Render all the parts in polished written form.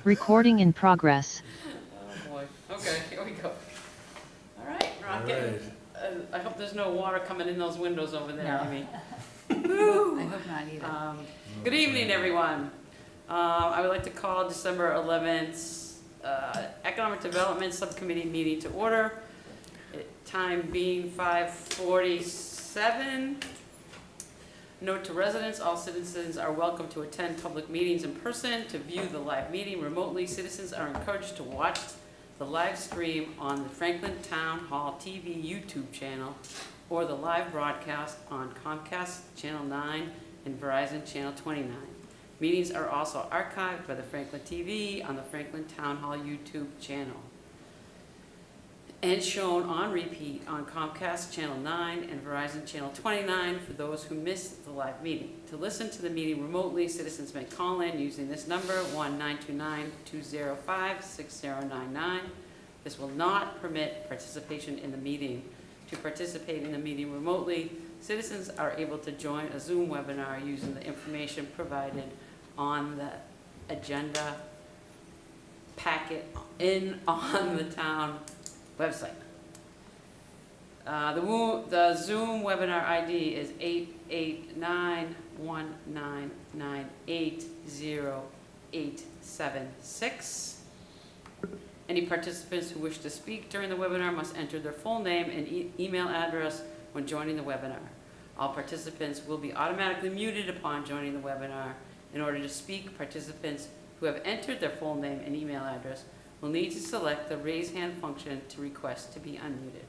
Recording in progress. Oh boy. Okay, here we go. All right, we're not All getting. right. I hope there's no water coming in those windows over there, No. Amy. I hope not either. Good evening, everyone. I would like to call December 11th Economic Development Subcommittee meeting to order. Time being 5:47. Note to residents, all citizens are welcome to attend public meetings in person. To view the live meeting remotely, citizens are encouraged to watch the live stream on the Franklin Town Hall TV YouTube channel or the live broadcast on Comcast Channel 9 and Verizon Channel 29. Meetings are also archived by the Franklin TV on the Franklin Town Hall YouTube channel and shown on repeat on Comcast Channel 9 and Verizon Channel 29 for those who missed the live meeting. To listen to the meeting remotely, citizens may call in using this number, 1-929-205-6099. This will not permit participation in the meeting. To participate in the meeting remotely, citizens are able to join a Zoom webinar using the information provided on the agenda packet on the town website. The Zoom webinar ID is 889-199-80876. Any participants who wish to speak during the webinar must enter their full name and email address when joining the webinar. All participants will be automatically muted upon joining the webinar. In order to speak, participants who have entered their full name and email address will need to select the raise hand function to request to be unmuted.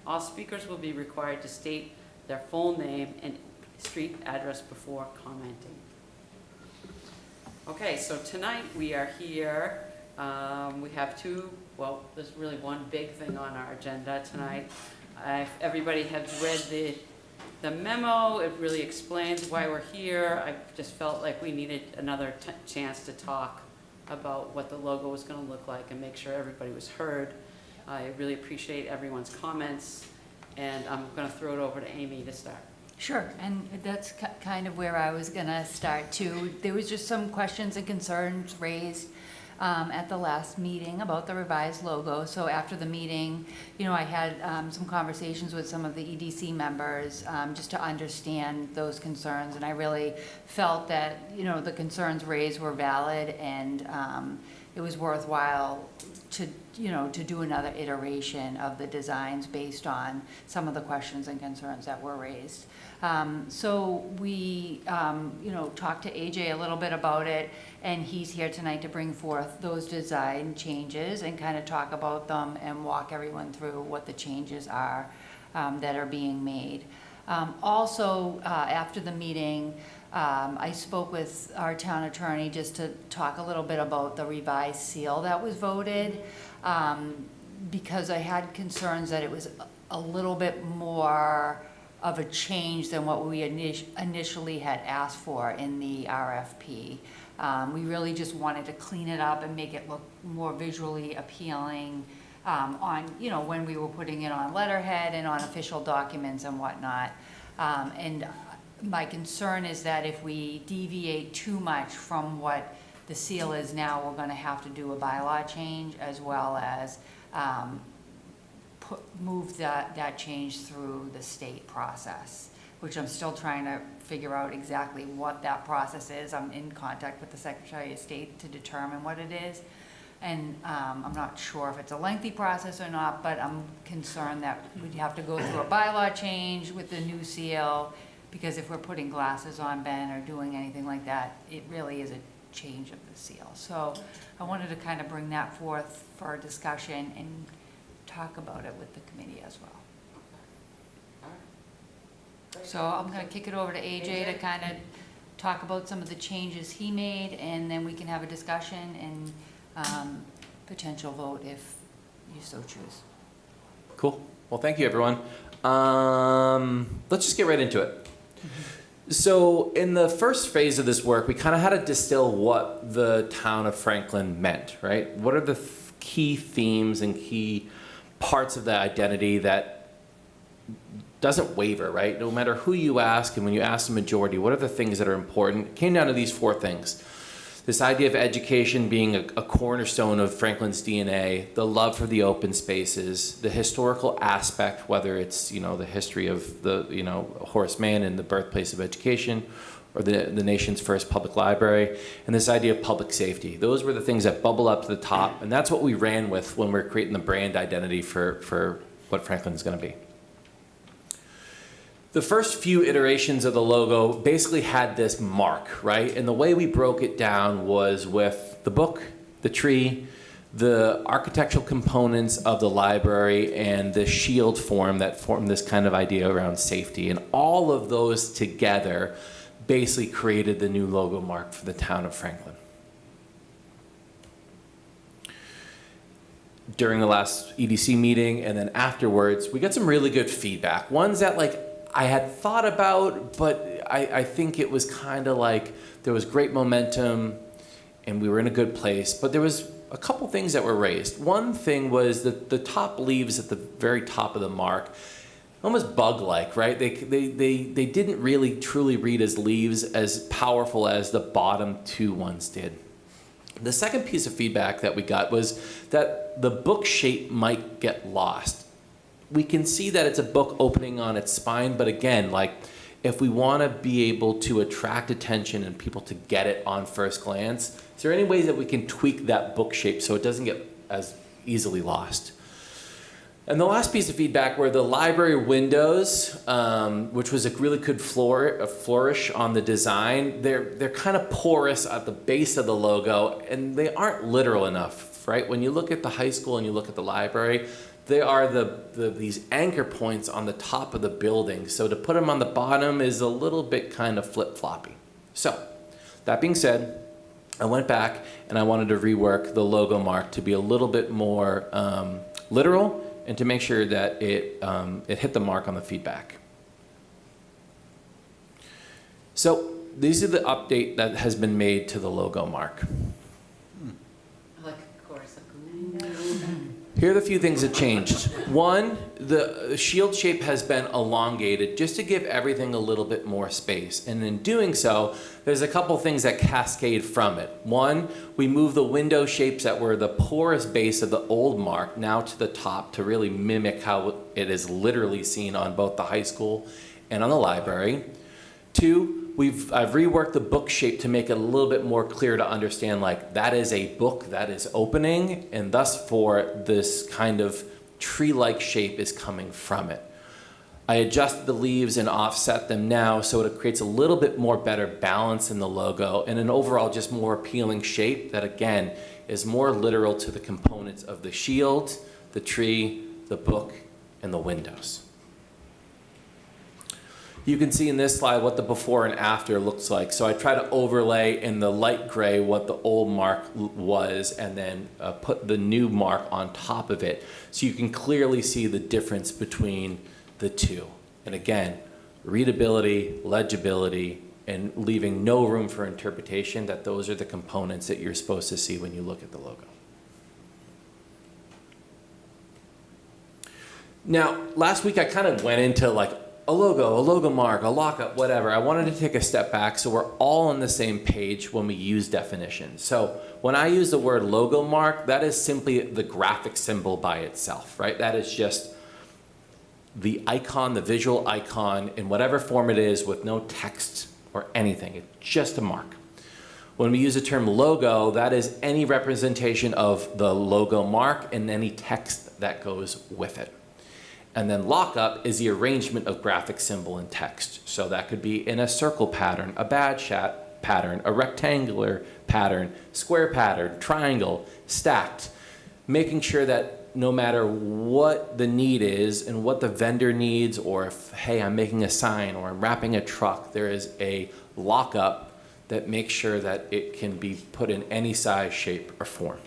All speakers will be required to state their full name and street address before commenting. Okay, so tonight we are here. We have there's really one big thing on our agenda tonight. If everybody has read the memo, it really explains why we're here. I just felt like we needed another chance to talk about what the logo was going to look like and make sure everybody was heard. I really appreciate everyone's comments, and I'm going to throw it over to Amy to start. Sure, and that's kind of where I was gonna start too. There was just some questions and concerns raised at the last meeting about the revised logo. So after the meeting, I had some conversations with some of the EDC members just to understand those concerns, and I really felt that the concerns raised were valid, and it was worthwhile to do another iteration of the designs based on some of the questions and concerns that were raised. So we, talked to AJ a little bit about it, and he's here tonight to bring forth those design changes and kind of talk about them and walk everyone through what the changes are that are being made. Also, after the meeting, I spoke with our town attorney just to talk a little bit about the revised seal that was voted, because I had concerns that it was a little bit more of a change than what we initially had asked for in the RFP. We really just wanted to clean it up and make it look more visually appealing when we were putting it on letterhead and on official documents and whatnot. And my concern is that if we deviate too much from what the seal is now, we're going to have to do a bylaw change as well as move that change through the state process, which I'm still trying to figure out exactly what that process is. I'm in contact with the Secretary of State to determine what it is. And I'm not sure if it's a lengthy process or not, but I'm concerned that we'd have to go through a bylaw change with the new seal, because if we're putting glasses on Ben or doing anything like that, it really is a change of the seal. So I wanted to kind of bring that forth for a discussion and talk about it with the committee as well. All right. Great. So I'm going to kick it over to AJ to kind of talk about some of the changes he made, and then we can have a discussion and potential vote if you so choose. Cool. Well, thank you, everyone. Let's just get right into it. So in the first phase of this work, we kind of had to distill what the town of Franklin meant, right? What are the key themes and key parts of the identity that doesn't waver, right? No matter who you ask, and when you ask the majority, what are the things that are important? It came down to these four things. This idea of education being a cornerstone of Franklin's DNA, the love for the open spaces, the historical aspect, whether it's, the history of the, Horace Mann and the birthplace of education, or the nation's first public library, and this idea of public safety. Those were the things that bubble up to the top, and that's what we ran with when we were creating the brand identity for what Franklin's gonna be. The first few iterations of the logo basically had this mark, right? And the way we broke it down was with the book, the tree, the architectural components of the library, and the shield form that formed this kind of idea around safety. And all of those together basically created the new logo mark for the town of Franklin. During the last EDC meeting and then afterwards, we got some really good feedback. Ones that I had thought about, but I think it was kind of there was great momentum and we were in a good place, but there was a couple things that were raised. One thing was that the top leaves at the very top of the mark, almost bug-like, right? They didn't really truly read as leaves as powerful as the bottom two ones did. The second piece of feedback that we got was that the book shape might get lost. We can see that it's a book opening on its spine, but again, if we want to be able to attract attention and people to get it on first glance, is there any ways that we can tweak that book shape so it doesn't get as easily lost? And the last piece of feedback were the library windows, which was a really good flourish on the design. They're kind of porous at the base of the logo, and they aren't literal enough, right? When you look at the high school and you look at the library, they are these anchor points on the top of the building. So to put them on the bottom is a little bit kind of flip-floppy. So that being said, I went back and I wanted to rework the logo mark to be a little bit more literal, and to make sure that it hit the mark on the feedback. So these are the update that has been made to the logo mark. I like a chorus of Here are the few things that changed. One, the shield shape has been elongated just to give everything a little bit more space. And in doing so, there's a couple things that cascade from it. One, we move the window shapes that were the porous base of the old mark now to the top to really mimic how it is literally seen on both the high school and on the library. Two, I've reworked the book shape to make it a little bit more clear to understand, that is a book that is opening, and thus for this kind of tree-like shape is coming from it. I adjusted the leaves and offset them now so it creates a little bit more better balance in the logo and an overall just more appealing shape that again is more literal to the components of the shield, the tree, the book, and the windows. You can see in this slide what the before and after looks like. So I try to overlay in the light gray what the old mark was and then put the new mark on top of it so you can clearly see the difference between the two. And again, readability, legibility, and leaving no room for interpretation, that those are the components that you're supposed to see when you look at the logo. Now, last week I kind of went into a logo mark, a lockup, whatever. I wanted to take a step back so we're all on the same page when we use definitions. So when I use the word logo mark, that is simply the graphic symbol by itself, right? That is just the icon, the visual icon in whatever form it is with no text or anything. It's just a mark. When we use the term logo, that is any representation of the logo mark and any text that goes with it. And then lockup is the arrangement of graphic symbol and text. So that could be in a circle pattern, a badge pattern, a rectangular pattern, square pattern, triangle, stacked. Making sure that no matter what the need is and what the vendor needs, or if, hey, I'm making a sign or I'm wrapping a truck, there is a lockup that makes sure that it can be put in any size, shape, or form.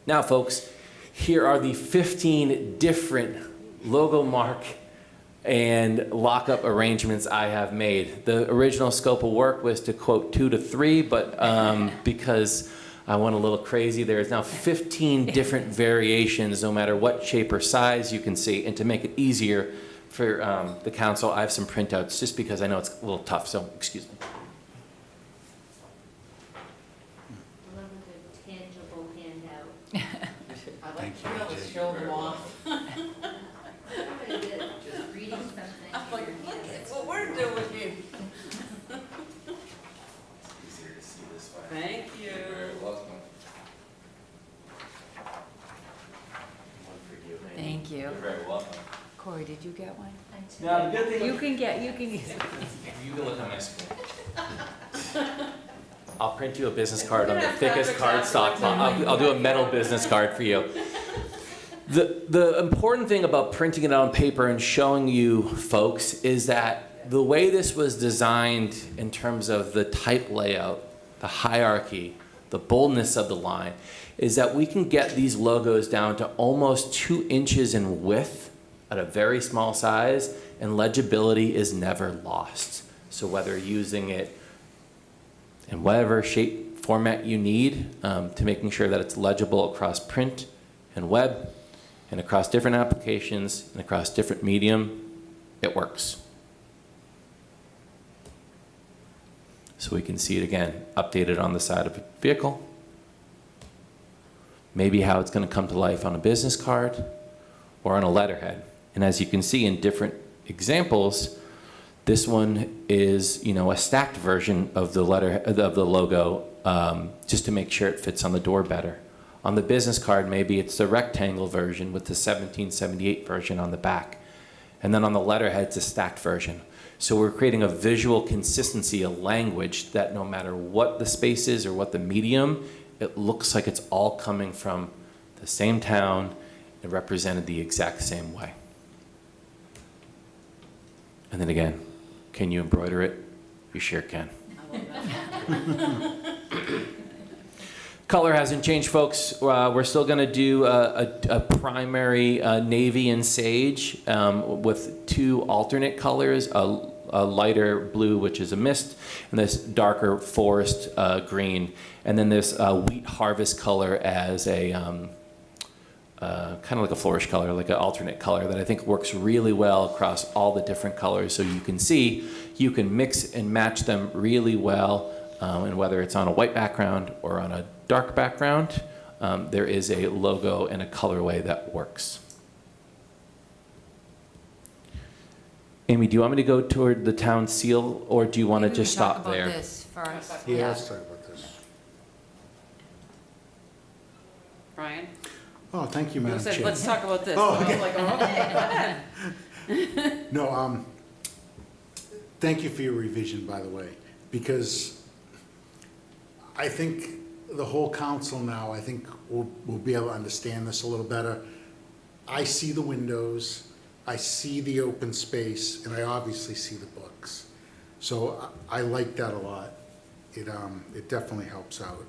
Now, folks, here are the 15 different logo mark and lockup arrangements I have made. The original scope of work was to quote 2 to 3, but because I went a little crazy, there is now 15 different variations, no matter what shape or size you can see. And to make it easier for the council, I have some printouts just because I know it's a little tough, so excuse me. Like, look at what we're doing here. It's easier to see this way. Thank you. You're very welcome. One for you. Amy. Thank you. You're very welcome. Corey, did you get one? Now, the good thing. You can get. You can look on my screen. I'll print you a business card on the thickest cardstock. I'll do a metal business card for you. The important thing about printing it on paper and showing you folks is that the way this was designed in terms of the type layout, the hierarchy, the boldness of the line, is that we can get these logos down to almost 2 inches in width at a very small size, and legibility is never lost. So whether using it in whatever shape, format you need, to making sure that it's legible across print and web, and across different applications, and across different medium, it works. So we can see it again, updated on the side of a vehicle. Maybe how it's going to come to life on a business card or on a letterhead. And as you can see in different examples, this one is, a stacked version of the logo, just to make sure it fits on the door better. On the business card, maybe it's the rectangle version with the 1778 version on the back. And then on the letterhead, it's a stacked version. So we're creating a visual consistency, a language that no matter what the space is or what the medium, it looks like it's all coming from the same town and represented the exact same way. And then again, can you embroider it? You sure can. I love that. Color hasn't changed, folks. We're still going to do a primary navy and sage with 2 alternate colors, a lighter blue, which is a mist, and this darker forest green, and then this wheat harvest color as a kind of like a flourish color, like an alternate color that I think works really well across all the different colors. So you can see, you can mix and match them really well, and whether it's on a white background or on a dark background, there is a logo and a colorway that works. Amy, do you want me to go toward the town seal, or do you want to Maybe we just talk stop about there? this first. Yeah, let's talk about this. Brian? Oh, thank you, You Madam said, Chair. let's talk about this. Oh, So I was like, oh, okay, go ahead. No, thank you for your revision, by the way, because I think the whole council now, I think we'll be able to understand this a little better. I see the windows, I see the open space, and I obviously see the books. So I like that a lot. It definitely helps out.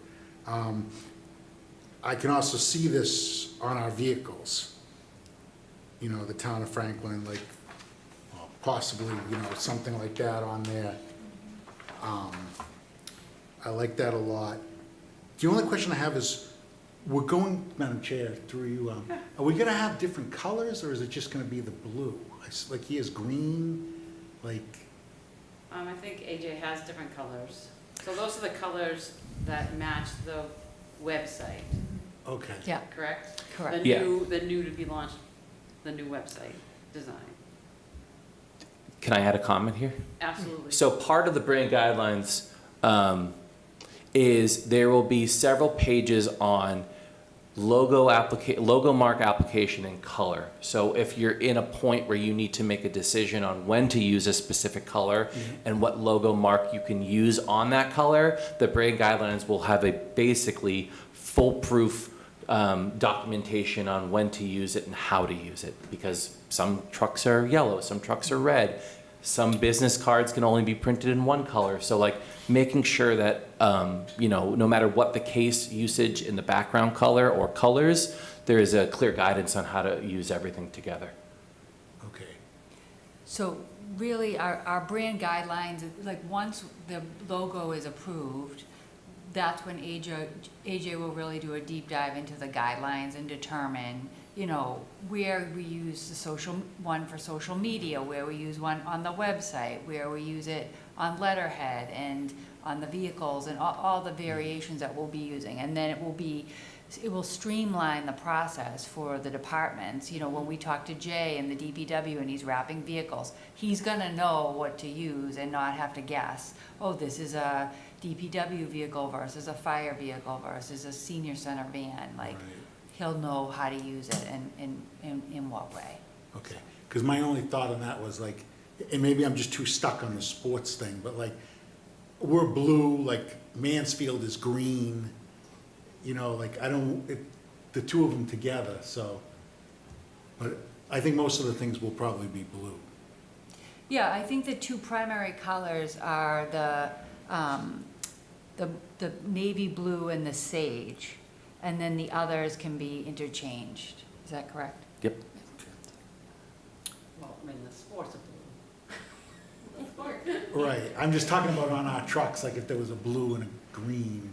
I can also see this on our vehicles. The town of Franklin, like, possibly, something like that on there. I like that a lot. The only question I have is, we're going, Madam Chair, through you, are we gonna have different colors, or is it just gonna be the blue? Like, he has green, like, I think AJ has different colors. So those are the colors that match the website, okay. Yeah, correct? correct. Yeah. The new to be launched, the new website design. Can I add a comment here? Absolutely. So part of the brand guidelines is there will be several pages on logo mark application and color. So if you're in a point where you need to make a decision on when to use a specific color and what logo mark you can use on that color, the brand guidelines will have a basically foolproof documentation on when to use it and how to use it, because some trucks are yellow, some trucks are red, some business cards can only be printed in one color. So like making sure that no matter what the case usage in the background color or colors, there is a clear guidance on how to use everything together. Okay. So really, our brand guidelines, like once the logo is approved, that's when AJ will really do a deep dive into the guidelines and determine, where we use the one for social media, where we use one on the website, where we use it on letterhead and on the vehicles and all the variations that we'll be using. And then it will be it will streamline the process for the departments. You know, when we talk to Jay in the DPW and he's wrapping vehicles, he's gonna know what to use and not have to guess, oh, this is a DPW vehicle versus a fire vehicle versus a senior center van. Like, Right. he'll know how to use it and in what way. Okay, because my only thought on that was like, and maybe I'm just too stuck on the sports thing, but like, we're blue, like Mansfield is green, you know, like I don't, the two of them together, so. But I think most of the things will probably be blue. Yeah, I think the two primary colors are the navy blue and the sage, and then the others can be interchanged. Is that correct? Yep. Well, I mean, the sports are blue. Right, I'm just talking about on our trucks, like if there was a blue and a green.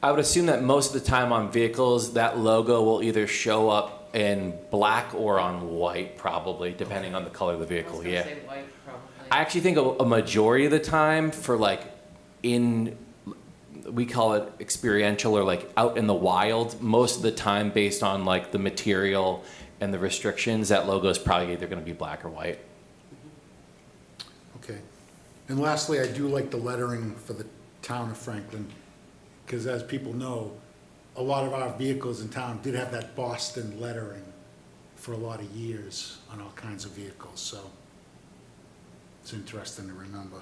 I would assume that most of the time on vehicles, that logo will either show up in black or on white, probably, depending on the color of the I vehicle, was gonna yeah. say white, probably. I actually think a majority of the time for like we call it experiential or like out in the wild, most of the time based on like the material and the restrictions, that logo is probably either gonna be black or white. Okay. And lastly, I do like the lettering for the town of Franklin, because as people know, a lot of our vehicles in town did have that Boston lettering for a lot of years on all kinds of vehicles, so it's interesting to remember.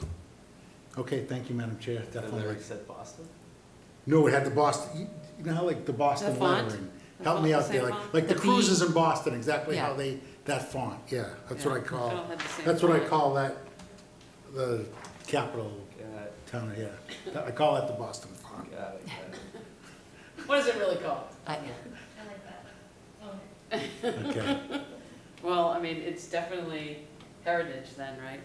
Okay, thank you, Madam Chair, definitely. like- said Boston? No, it had the Boston, you know how like the Boston The font? lettering? The Help me font, out the there, same like, font? like the The cruises in Boston, exactly how Yeah. they, that font, yeah, that's what I Yeah. call, They all had the same that's what I font. call that, the capital Got it, town, yeah. I call that the Boston font. got it, got it. What is it really called? Okay, Well, I mean, it's definitely heritage then, right?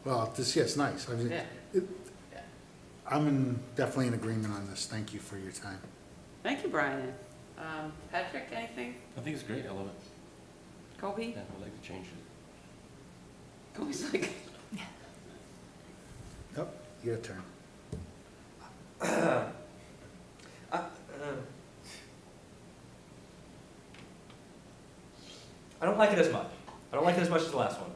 well, this, yeah, it's nice. I mean, Yeah. it- Yeah. definitely in agreement on this. Thank you for your time. Thank you, Brian. Patrick, anything? I think it's great, I love it. Kobe? Yeah, I'd like to change it. Kobe's like, Yep, your turn. I don't like it as much. I don't like it as much as the last one.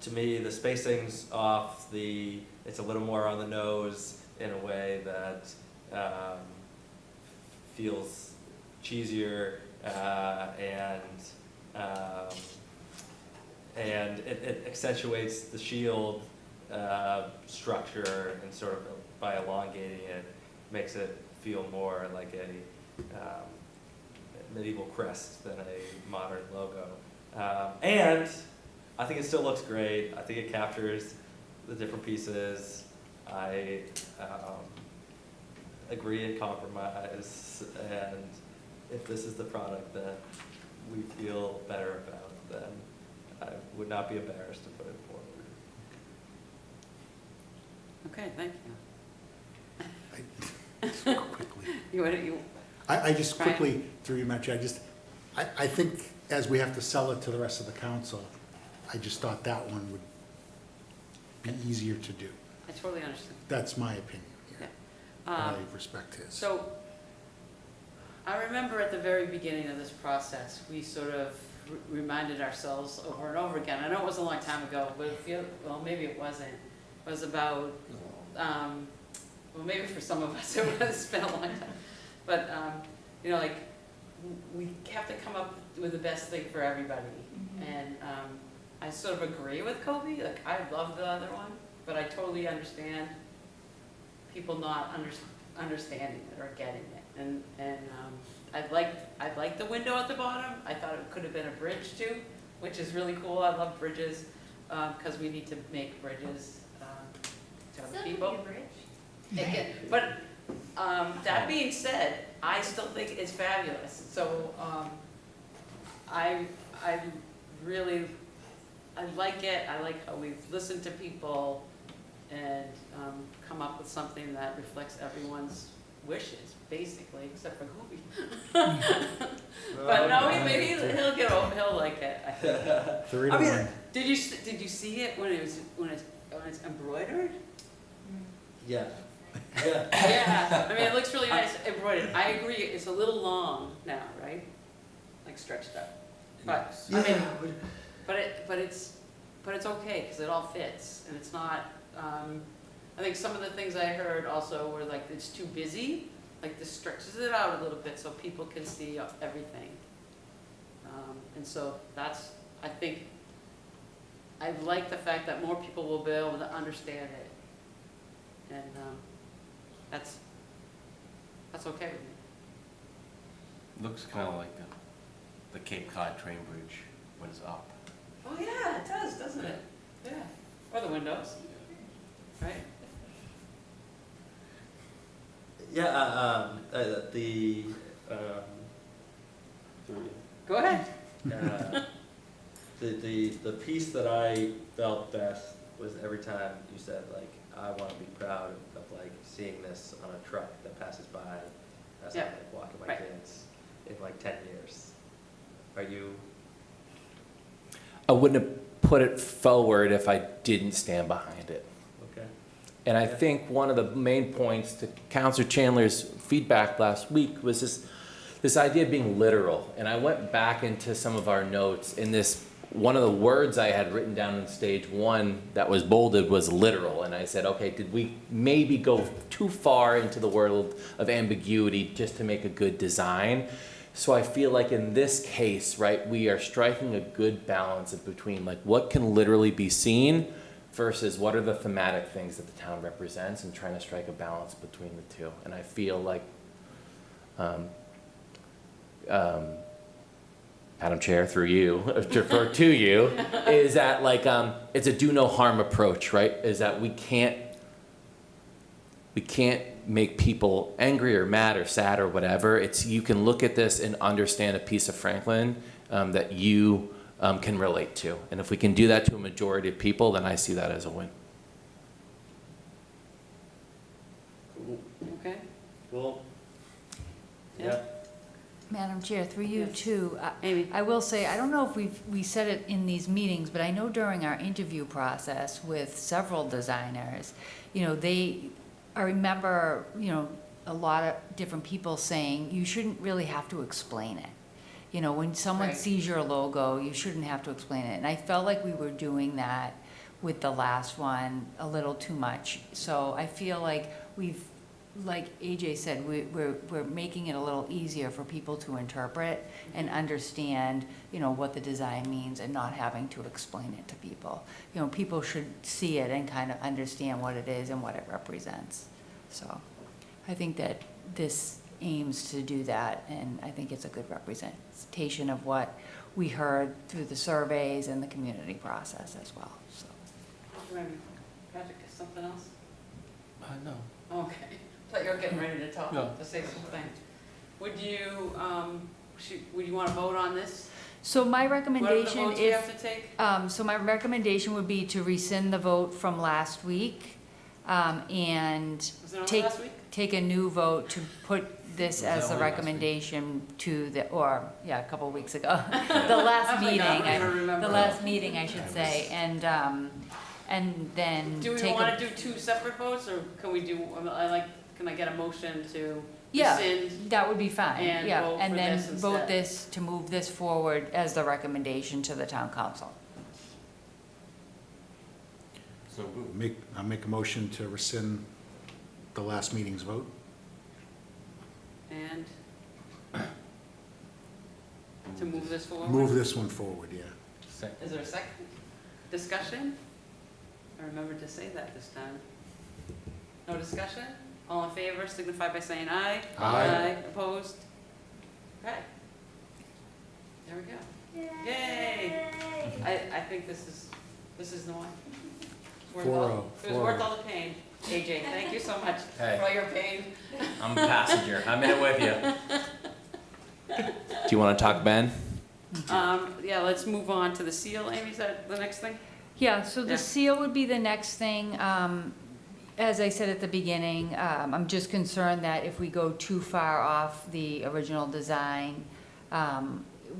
To me, the spacing's off, it's a little more on the nose in a way that feels cheesier, and it accentuates the shield structure, and sort of by elongating it, makes it feel more like a medieval crest than a modern logo. And I think it still looks great. I think it captures the different pieces. I agree and compromise, and if this is the product that we feel better about, then I would not be embarrassed to put it forward. okay, thank Quickly. you. I just Brian? quickly, through you, Madam Chair, I think as we have to sell it to the rest of the council, I just thought that one would be easier to do. I totally understand. That's my opinion, yeah. But Um, I respect his. So, I remember at the very beginning of this process, we sort of reminded ourselves over and over again, I know it was a long time ago, but well, maybe it wasn't. It was about, well, maybe for some of us, it was been a long time. But, you know, like, we have to come up with the best thing for everybody. And I sort of agree with Kobe, like, I love the other one, but I totally understand people not understanding it or getting it. And I liked the window at the bottom. I thought it could have been a bridge too, which is really cool. I love bridges, because we need to make bridges to other people. But that being said, I still think it's fabulous. So I really, I like it. I like how we've listened to people and come up with something that reflects everyone's wishes, basically, except for Kobe. But no, maybe he'll get over. He'll like it. I think. 3 to I mean, 1. Did you see it when it's embroidered? Yeah. Yeah. Yeah, I mean, it looks really nice embroidered. I agree, it's a little long now, right? Like stretched out. But, I mean, but it's okay, because it all fits, and it's not, I think some of the things I heard also were like, it's too busy, like this stretches it out a little bit so people can see everything. And so that's, I think, I like the fact that more people will be able to understand it. And, that's okay with me. Looks kind of like the Cape Cod train bridge when it's up. Oh, yeah, it does, doesn't it? Yeah, or the windows, right? Yeah, Go ahead. the piece that I felt best was every time you said, like, I want to be proud of like seeing this on a truck that passes by as Yeah. I'm like walking my Right. kids in like 10 years. Are you? I wouldn't have put it forward if I didn't stand behind it. Okay. And I Yeah. think one of the main points to Counselor Chandler's feedback last week was this idea of being literal. And I went back into some of our notes, and one of the words I had written down in stage one that was bolded was literal. And I said, okay, did we maybe go too far into the world of ambiguity just to make a good design? So I feel like in this case, right, we are striking a good balance between like what can literally be seen versus what are the thematic things that the town represents, and trying to strike a balance between the two. And I feel like, Madam Chair, through you, to you, is that like, it's a do no harm approach, right? Is that we can't make people angry or mad or sad or whatever. It's, you can look at this and understand a piece of Franklin that you can relate to. And if we can do that to a majority of people, then I see that as a win. Okay. Cool. Yeah. Yeah. Madam Chair, through you Yes. too. Amy? I will say, I don't know if we said it in these meetings, but I know during our interview process with several designers, you know, I remember, you know, a lot of different people saying, you shouldn't really have to explain it. You know, when someone Right. sees your logo, you shouldn't have to explain it. And I felt like we were doing that with the last one a little too much. So I feel like like AJ said, we're making it a little easier for people to interpret and understand, you know, what the design means, and not having to explain it to people. You know, people should see it and kind of understand what it is and what it represents. So I think that this aims to do that, and I think it's a good representation of what we heard through the surveys and the community process as well, so. Patrick, something else? No. Okay. Thought you were getting ready to talk, No. to say something. Would you want to vote on this? So my What are the recommendation, votes we have to take? so my recommendation would be to rescind the vote from last week, and Was it on take, last week? take a new vote to put this Was that as a only last week? recommendation to a couple of weeks ago. The last I meeting, don't even remember. the last meeting, I should say, and then Do we take want a, to do two separate votes, or can we do, can I get a motion to yeah, rescind? that would be fine, and yeah, vote and for then this vote instead. this, to move this forward as the recommendation to the town council. So moved. I'll make a motion to rescind the last meeting's vote. And to move this forward? Move this one forward, yeah. Second. Is there a second? Discussion? I remembered to say that this time. No discussion? All in favor signify by saying aye. Aye. Opposed? Okay. There we go. Yay! I think this is the one. It's worth all- 4-0, It was worth all the pain. AJ, thank you so much Hey. for all your pain. I'm a passenger. I'm in it with you. Do you want to talk, Ben? Yeah, let's move on to the seal. Amy, is that the next thing? Yeah, so Yeah. the seal would be the next thing. As I said at the beginning, I'm just concerned that if we go too far off the original design,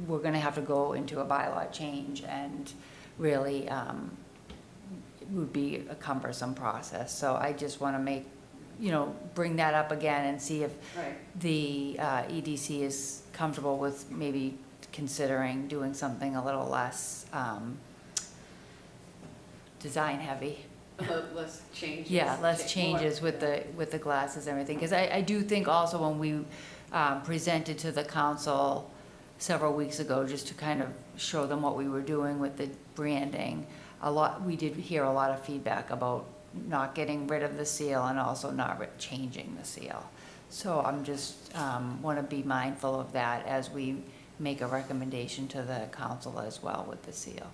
we're gonna have to go into a bylaw change, and really, it would be a cumbersome process. So I just wanna make bring that up again and see if Right. the EDC is comfortable with maybe considering doing something a little less design heavy. Less changes. Yeah, less more, changes with yeah. the glasses and everything. Because I do think also when we presented to the council several weeks ago, just to kind of show them what we were doing with the branding, we did hear a lot of feedback about not getting rid of the seal and also not changing the seal. So I'm just, want to be mindful of that as we make a recommendation to the council as well with the seal.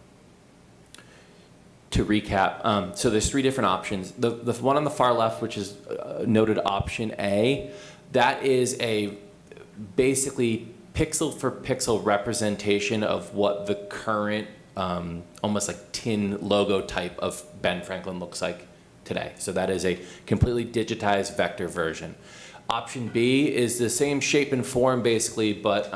To recap, so there's three different options. The one on the far left, which is noted option A, that is a basically pixel for pixel representation of what the current almost like tin logo type of Ben Franklin looks like today. So that is a completely digitized vector version. Option B is the same shape and form basically, but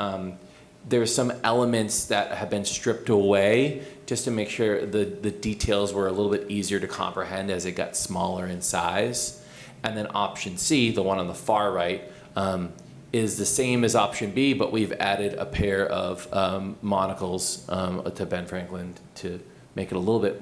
there's some elements that have been stripped away just to make sure the details were a little bit easier to comprehend as it got smaller in size. And then option C, the one on the far right, is the same as option B, but we've added a pair of monocles to Ben Franklin to make it a little bit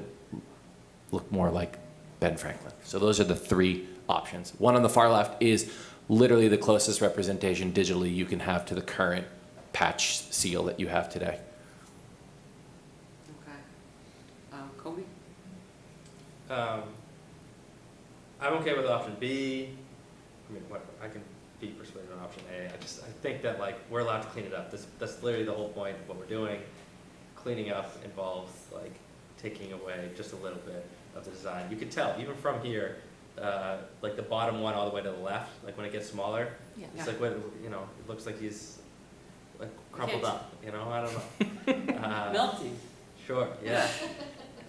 look more like Ben Franklin. So those are the three options. One on the far left is literally the closest representation digitally you can have to the current patch seal that you have today. Okay. Kobe? I'm okay with option B. I mean, I can be persuaded on option A. I think that like we're allowed to clean it up. That's literally the whole point of what we're doing. Cleaning up involves like taking away just a little bit of the design. You can tell even from here, like the bottom one all the way to the left, like when it gets smaller, Yeah. it's like what it looks like he's like crumpled up. I don't know. Melty. Sure. Yeah.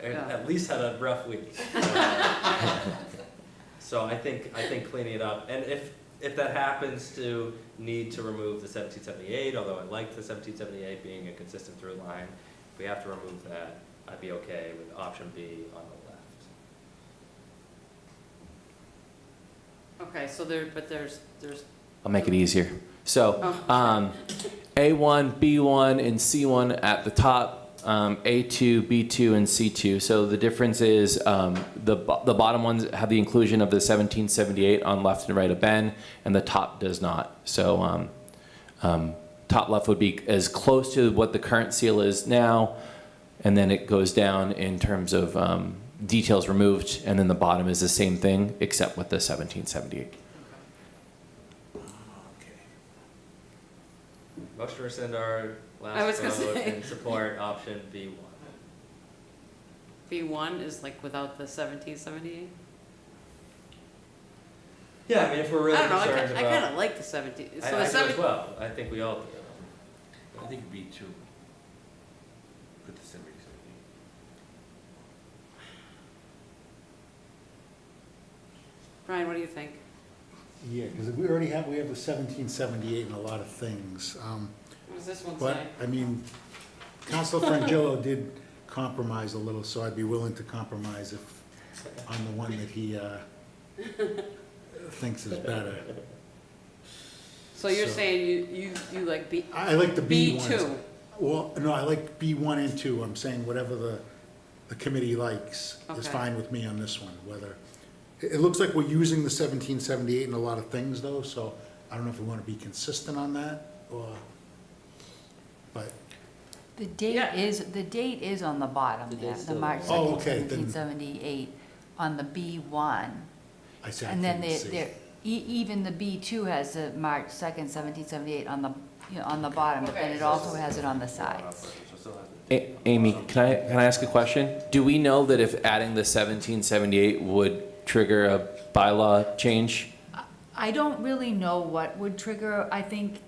Yeah. At least had a rough week. So I think cleaning it up, and if that happens to need to remove the 1778, although I like the 1778 being a consistent through line, if we have to remove that, I'd be okay with option B on the left. Okay, so there's. I'll make it easier. So A1, B1, and C1 at the top, A2, B2, and C2. So the difference is the bottom ones have the inclusion of the 1778 on left and right of Ben, and the top does not. So top left would be as close to what the current seal is now, and then it goes down in terms of details removed, and then the bottom is the same thing except with the 1778. Motion to rescind our I was last gonna vote say. and support option B1. B1 is like without the 1778? Yeah, I mean, if we're really I don't know, concerned I about, kind of like the 17. So I the do as 17. well. I think we all do. I think B2. Put the 70. Brian, what do you think? Yeah, because we have the 1778 in a lot of things. What does this one But, say? I mean, Councilor Frangillo did compromise a little, so I'd be willing to compromise if, on the one that he thinks is better. So you're so- saying you like B. I like the B ones. B2. Well, no, I like B1 and 2. I'm saying whatever the committee likes is Okay. fine with me on this one, whether, it looks like we're using the 1778 in a lot of things though, so I don't know if we want to be consistent on that, or, but, The date Yeah. is on the bottom The there, date's the still March there. 2nd, Oh, okay, then- 1778, on the B1. I said I And then couldn't see. even the B2 has the March 2nd, 1778 on the, on the bottom, but then Okay, it so also has it on the sides. Amy, can I ask a question? Do we know that if adding the 1778 would trigger a bylaw change? I don't really know what would trigger, I think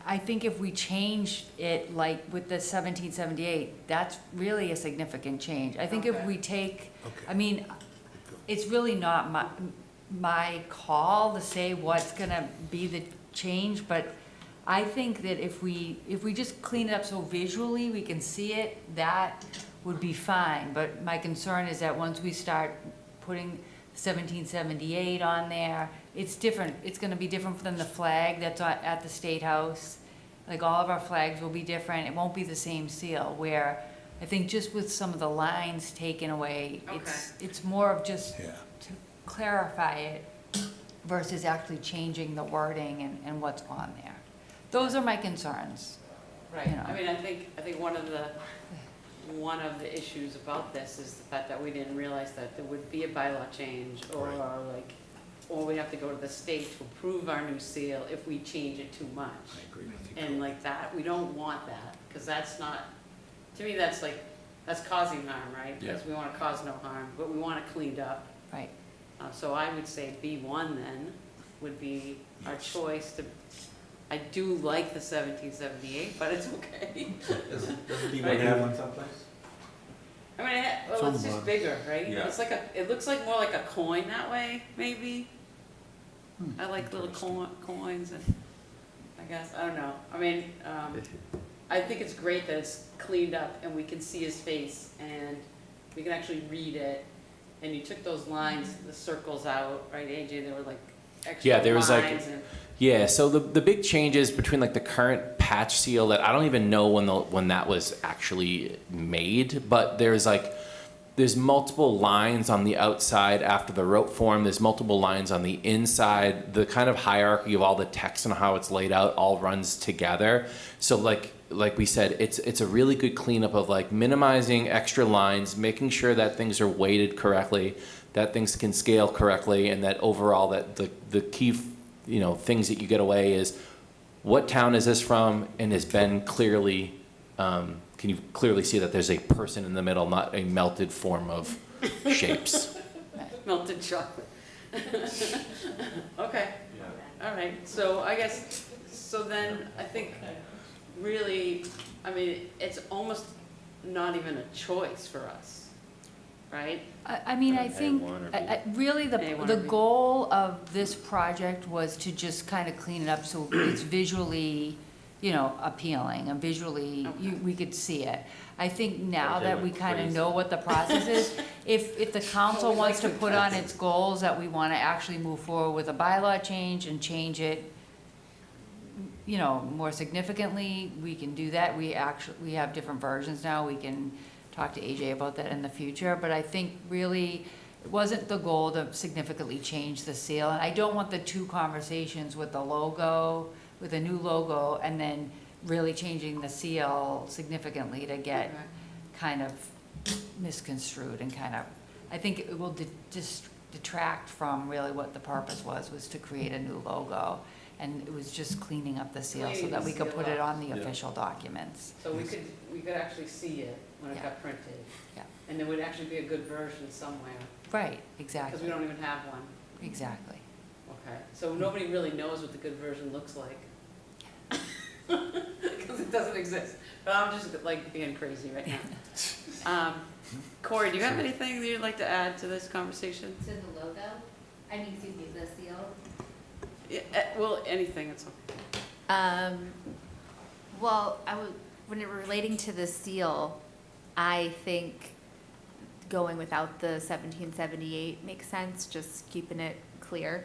if we change it like with the 1778, that's really a significant change. I think if Okay. we take, Okay. I mean, it's really not my call to say what's gonna be the change, but I think that if we just clean it up so visually we can see it, that would be fine. But my concern is that once we start putting 1778 on there. It's different, it's gonna be different than the flag that's at the State House. Like, all of our flags will be different, it won't be the same seal, where I think just with some of the lines taken away, it's more of just Yeah. to clarify it versus actually changing the wording and what's on there. Those are my concerns. Right, You know. I mean, I think one of the issues about this is the fact that we didn't realize that there would be a bylaw change, or Right. like, or we have to go to the state to approve our new seal if we change it too much. I agree with you. And like that, we don't want that, because that's not, to me, that's like, that's causing harm, right? Because we want to cause no harm, but we want it cleaned up. Right. So I would say B1 then would be our choice to, I do like the 1778, but it's okay. Doesn't be Right. have one someplace? I mean, well, it's just bigger, right? Yeah. It's like it looks like more like a coin that way, maybe. I like little Interesting. coins and, I guess, I don't know. I mean, I think it's great that it's cleaned up and we can see his face and we can actually read it. And you took those lines, the circles out, right, AJ? They were like extra Yeah, there was, like, lines and. Yeah, so the big changes between like the current patch seal that I don't even know when that was actually made, but there's multiple lines on the outside after the rope form. There's multiple lines on the inside. The kind of hierarchy of all the text and how it's laid out all runs together. So like we said, it's a really good cleanup of like minimizing extra lines, making sure that things are weighted correctly, that things can scale correctly, and that overall that the key things that you get away is what town is this from, and has been clearly, can you clearly see that there's a person in the middle, not a melted form of shapes. Melted chocolate. Okay, all right, so I guess, so then I think really, I mean, it's almost not even a choice for us, right? I mean, I think, A1 or B. really, A1 the or B. goal of this project was to just kind of clean it up so it's visually, appealing, and visually, we could see it. I think now AJ that we went kind of crazy. know what the process is, if the council Well, we wants to like put to on test. its goals that we want to actually move forward with a bylaw change and change it, more significantly, we can do that. We have different versions now. We can talk to AJ about that in the future, but I think really it wasn't the goal to significantly change the seal. And I don't want the two conversations with the logo, with a new logo, and then really changing the seal significantly to get kind of misconstrued and kind of, I think it will just detract from really what the purpose was to create a new logo. And it was just cleaning up the seal so Cleaning that the we could seal put it up. on the Yeah. official documents. So we could actually see it when it Yeah. got printed. Yeah. And there would actually be a good version somewhere, Right, because exactly, we don't even have one. exactly. Okay, so nobody really knows what the good version looks like. Because it doesn't exist. But I'm just like being crazy right now. Corey, do you have anything that you'd like to add to this conversation? To the logo? I mean, excuse me, the seal? Yeah, well, anything, it's okay. Well, when it relating to the seal, I think going without the 1778 makes sense, just keeping it clear.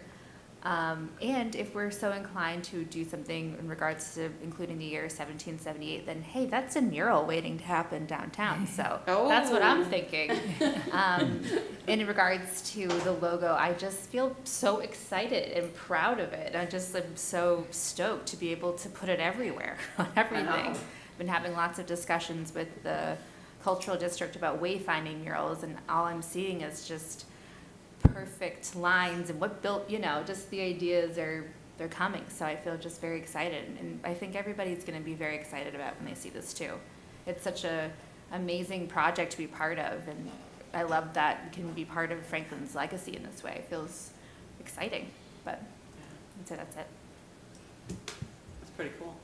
And if we're so inclined to do something in regards to including the year 1778, then hey, that's a mural waiting to happen downtown, so that's what I'm Oh. thinking. In regards to the logo, I just feel so excited and proud of it. I just am so stoked to be able to put it everywhere, on everything. know. Been having lots of discussions with the cultural district about wayfinding murals, and all I'm seeing is just perfect lines and what built, just the ideas they're coming. So I feel just very excited, and I think everybody's going to be very excited about when they see this too. It's such a amazing project to be part of, and I love that we can be part of Franklin's legacy in this way. It feels exciting, but that's it. That's pretty cool.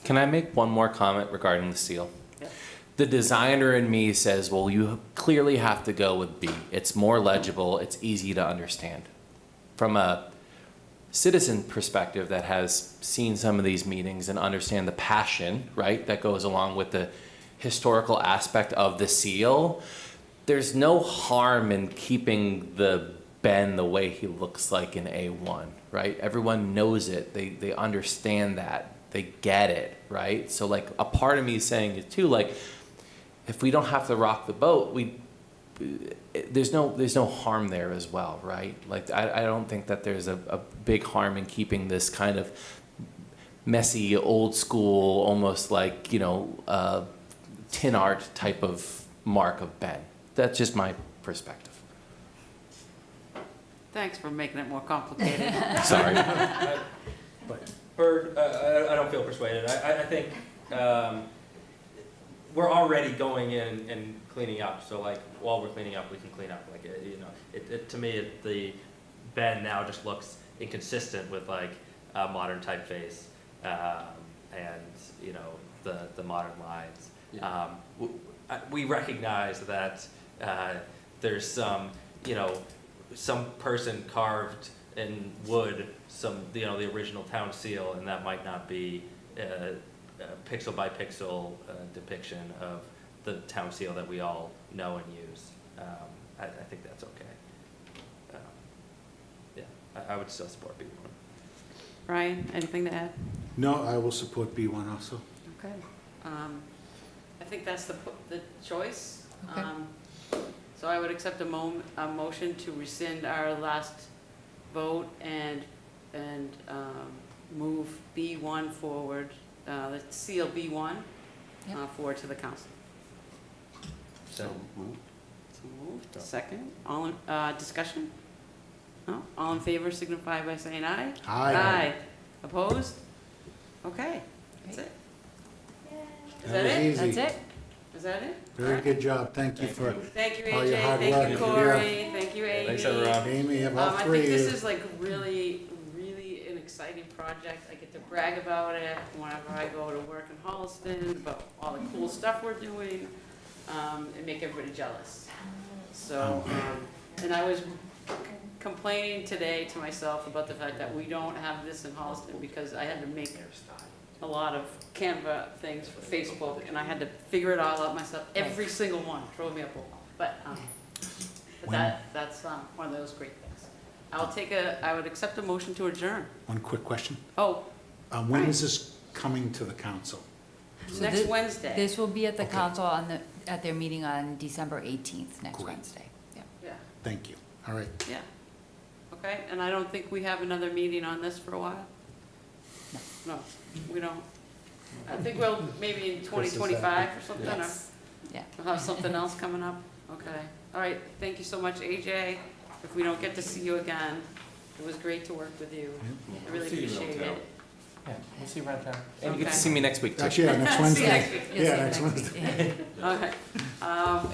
Can I make one more comment regarding the seal? Yep. The designer in me says, well, you clearly have to go with B. It's more legible, it's easy to understand. From a citizen perspective that has seen some of these meetings and understand the passion, right, that goes along with the historical aspect of the seal, there's no harm in keeping the Ben the way he looks like in A1, right? Everyone knows it. They understand that. They get it, right? So like a part of me is saying it too, like if we don't have to rock the boat, there's no harm there as well, right? Like I don't think that there's a big harm in keeping this kind of messy, old school, almost like, tin art type of mark of Ben. That's just my perspective. Thanks for making it more complicated. Sorry. Bird, I don't feel persuaded. I think we're already going in and cleaning up. So like while we're cleaning up, we can clean up. Like to me, the Ben now just looks inconsistent with like a modern typeface and the modern lines. We recognize that there's some person carved in wood, the original town seal, and that might not be a pixel by pixel depiction of the town seal that we all know and use. I think that's okay. I would still support B1. Brian, anything to add? No, I will support B1 also. Okay. I think that's the choice. Okay. So I would accept a motion to rescind our last vote and move B1 forward, let's seal B1 Yep. forward to the council. So moved. So moved. Second. All in, discussion? No? All in favor signify by saying aye. Aye. Opposed? Okay. That's Great. it. Is That that was it? easy. That's it. Is that it? Very good job. Thank you for, Thank you, all your AJ. hard Thank you, work. Corey. Thank you, Amy. thanks, everyone. Amy, of all I three think of this you. is like really, really an exciting project. I get to brag about it whenever I go to work in Holliston, about all the cool stuff we're doing, and make everybody jealous. So, and I was complaining today to myself about the fact that we don't have this in Holliston because I had to make a lot of Canva things for Facebook, and I had to figure it all out myself. Every single one drove me up a wall. But that's one of those great things. I would accept a motion to adjourn. One quick question. Oh, When is this coming to the council? So next thi- Wednesday. This will be at the Okay. council at their meeting on December 18th, next Great. Wednesday. Yeah. Yeah, Thank you. All right. yeah. Okay, and I don't think we have another meeting on this for a while? No, we don't. I think we'll, maybe in 2025 or something, or Yes. Yeah. we'll have something else coming up. Okay, all right, thank you so much, AJ. If we don't get to see you again, it was great to work with you. I really appreciate it. Yeah, we'll see you around town. And you get to Okay. see me next week too. Actually, yeah, next See you Wednesday. next week. You'll Yeah, see next you Wednesday. week. Okay,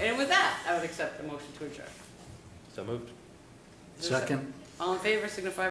and with that, I would accept the motion to adjourn. So moved. Is there a Second. All in favor signify